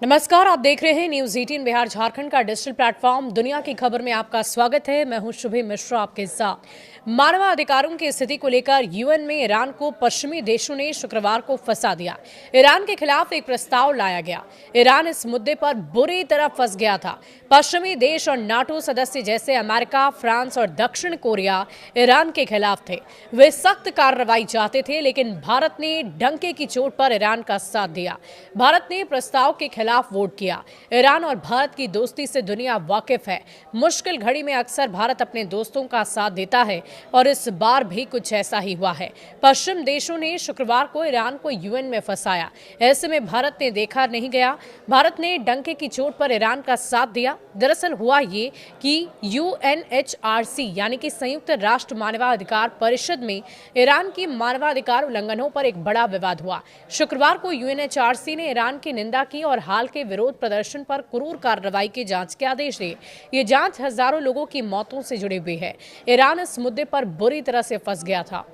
नमस्कार, आप देख रहे हैं न्यूज 18 बिहार झारखंड का डिजिटल प्लेटफॉर्म दुनिया की खबर में आपका स्वागत है। मैं हूं शुभी मिश्रा आपके साथ। मानवाधिकारों की स्थिति को लेकर यूएन में ईरान को पश्चिमी देशों ने शुक्रवार को फंसा दिया। ईरान के खिलाफ एक प्रस्ताव लाया गया। ईरान इस मुद्दे पर बुरी तरह फंस गया था। पश्चिमी देश और नाटो सदस्य जैसे अमेरिका, फ्रांस और दक्षिण कोरिया ईरान के खिलाफ थे। वे सख्त कार्रवाई चाहते थे, लेकिन भारत ने डंके की चोट पर ईरान का साथ दिया। भारत ने प्रस्ताव के खिलाफ वोट किया। ईरान और भारत की दोस्ती से दुनिया वाकिफ है। मुश्किल घड़ी में अक्सर भारत अपने दोस्तों का साथ देता है और इस बार भी कुछ ऐसा ही हुआ है। पश्चिम देशों ने शुक्रवार को ईरान को यूएन में फंसाया। ऐसे में भारत ने देखा नहीं गया। भारत ने डंके की चोट पर ईरान का साथ दिया। दरअसल हुआ ये कि यूएनएचआरसी यानी कि संयुक्त राष्ट्र मानवाधिकार परिषद में ईरान की मानवाधिकार उल्लंघनों पर एक बड़ा विवाद हुआ। शुक्रवार को यूएनएचआरसी ने ईरान की निंदा की और हाल के विरोध प्रदर्शन पर क्रूर कार्रवाई के जांच के आदेश दिए। ये जांच हजारों लोगों की मौतों से जुड़ी हुई है। ईरान इस मुद्दे पर बुरी तरह से फंस गया था।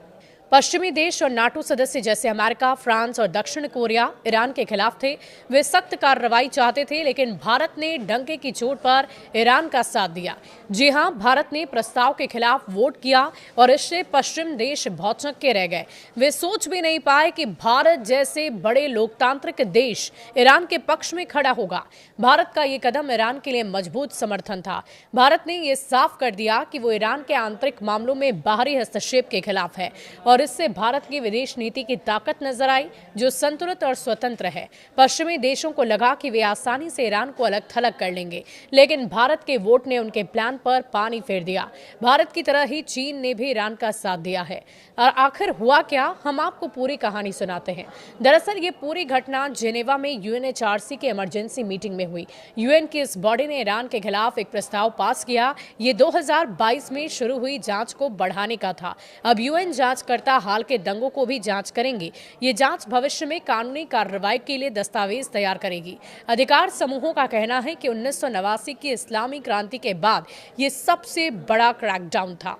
पश्चिमी देश और नाटो सदस्य जैसे अमेरिका, फ्रांस और दक्षिण कोरिया ईरान के खिलाफ थे। वे सख्त कार्रवाई चाहते थे, लेकिन भारत ने डंके की चोट पर ईरान का साथ दिया। जी हां, भारत ने प्रस्ताव के खिलाफ वोट किया और इससे पश्चिम देश भौचक्के के रह गए। वे सोच भी नहीं पाए कि भारत जैसे बड़े लोकतांत्रिक देश ईरान के पक्ष में खड़ा होगा। भारत का ये कदम ईरान के लिए मजबूत समर्थन था। भारत ने ये साफ कर दिया कि वो ईरान के आंतरिक मामलों में बाहरी हस्तक्षेप के खिलाफ है और इससे भारत की विदेश नीति की ताकत नजर आई, जो संतुलित और स्वतंत्र है। पश्चिमी देशों को लगा कि वे आसानी से ईरान को अलग थलग कर लेंगे, लेकिन भारत के वोट ने उनके प्लान पर पानी फेर दिया। भारत की तरह ही चीन ने भी ईरान का साथ दिया है। और आखिर हुआ क्या, हम आपको पूरी कहानी सुनाते हैं। दरअसल ये पूरी घटना जेनेवा में यूएनएचआरसी की इमरजेंसी मीटिंग में हुई। यूएन की इस बॉडी ने ईरान के खिलाफ एक प्रस्ताव पास किया। ये 2022 में शुरू हुई जांच को बढ़ाने का था। अब यूएन जांच करता हाल के दंगों को भी जांच करेंगे। ये जांच भविष्य में कानूनी कार्रवाई के लिए दस्तावेज तैयार करेगी। अधिकार समूहों का कहना है कि 1989 की इस्लामी क्रांति के बाद ये सबसे बड़ा क्रैकडाउन था।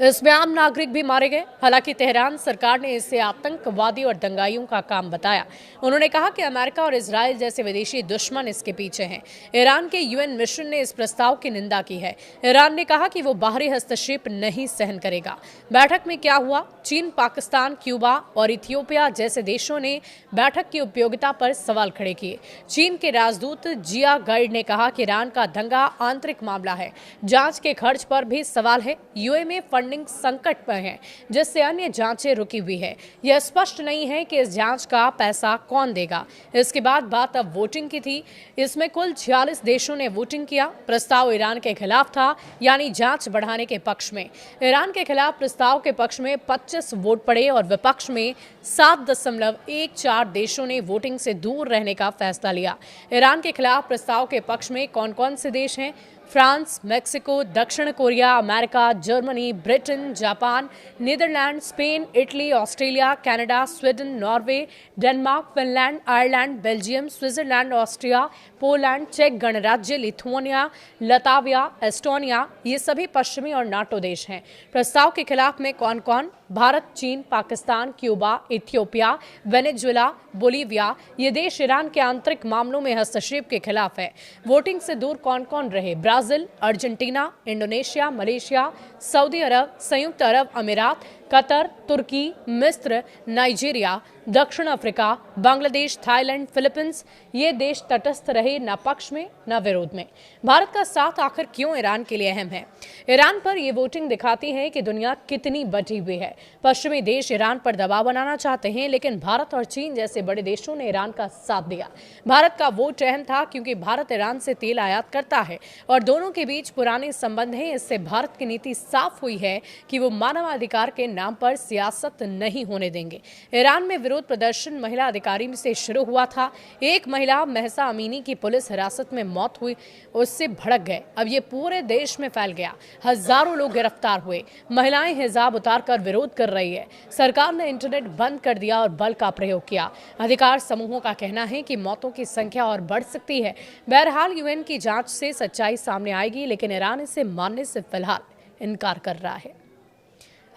इसमें आम नागरिक भी मारे गए। हालांकि तेहरान सरकार ने इसे आतंकवादी और दंगाइयों का काम बताया। उन्होंने कहा कि अमेरिका और इजराइल जैसे विदेशी दुश्मन इसके पीछे हैं। ईरान के यूएन मिशन ने इस प्रस्ताव की निंदा की है। ईरान ने कहा कि वो बाहरी हस्तक्षेप नहीं सहन करेगा। बैठक में क्या हुआ? चीन, पाकिस्तान, क्यूबा और इथियोपिया जैसे देशों ने बैठक की उपयोगिता पर सवाल खड़े किए। चीन के राजदूत जिया गाइड ने कहा कि ईरान का दंगा आंतरिक मामला है। जांच के खर्च पर भी सवाल है। यूए में संकट पर है, जिससे अन्य जांचें रुकी हुई है। यह स्पष्ट नहीं है कि इस जांच का पैसा कौन देगा। इसके बाद बात अब वोटिंग की थी। इसमें कुल 46 देशों ने वोटिंग किया। प्रस्ताव ईरान के खिलाफ था, यानी जांच बढ़ाने के पक्ष में। ईरान के खिलाफ प्रस्ताव के पक्ष में 25 वोट पड़े और विपक्ष में 7.14 देशों ने वोटिंग से दूर रहने का फैसला लिया। ईरान के खिलाफ प्रस्ताव के पक्ष में कौन कौन से देश हैं? फ्रांस, मेक्सिको, दक्षिण Korea, America, Germany, Britain, Japan, Netherland, Spain, Italy, Australia, Canada, Sweden, Norway, Denmark, Finland, Ireland, Belgium, Switzerland, Austria, Poland, चेक गणराज्य, लिथुआनिया, लताविया, एस्टोनिया, ये सभी पश्चिमी और नाटो देश हैं। प्रस्ताव के खिलाफ में कौन कौन? भारत, चीन, Pakistan, Cuba, Ethiopia, Venezuela, Bolivia. ये देश ईरान के आंतरिक मामलों में हस्तक्षेप के खिलाफ है। वोटिंग से दूर कौन कौन रहे? ब्राजील, अर्जेंटीना, इंडोनेशिया, मलेशिया, सऊदी अरब, संयुक्त अरब अमीरात, कतर, तुर्की, मिस्र, नाइजीरिया, दक्षिण अफ्रीका, बांग्लादेश, थाईलैंड, फिलीपींस। ये देश तटस्थ रहे, न पक्ष में न विरोध में। भारत का साथ आखिर क्यों ईरान के लिए अहम है? ईरान पर यह वोटिंग दिखाती है कि दुनिया कितनी बटी हुई है। पश्चिमी देश ईरान पर दबाव बनाना चाहते हैं, लेकिन भारत और चीन जैसे बड़े देशों ने ईरान का साथ दिया। भारत का वोट अहम था क्योंकि भारत ईरान से तेल आयात करता है और दोनों के बीच पुराने संबंध हैं। इससे भारत की नीति साफ हुई है कि वो मानवाधिकार के नाम पर सियासत नहीं होने देंगे। ईरान में विरोध प्रदर्शन महिला अधिकारी से शुरू हुआ था। एक महिला महसा अमीनी की पुलिस हिरासत में मौत हुई, उससे भड़क गए। अब ये पूरे देश में फैल गया। हजारों लोग गिरफ्तार हुए। महिलाएं हिजाब उतारकर विरोध कर रही है। सरकार ने इंटरनेट बंद कर दिया और बल का प्रयोग किया। अधिकार समूहों का कहना है कि मौतों की संख्या और बढ़ सकती है। बहरहाल यूएन की जांच से सच्चाई सामने आएगी, लेकिन ईरान इसे मानने से फिलहाल इनकार कर रहा है।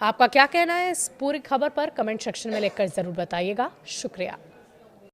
आपका क्या कहना है इस पूरी खबर पर? कमेंट सेक्शन में लिखकर जरूर बताइएगा। शुक्रिया।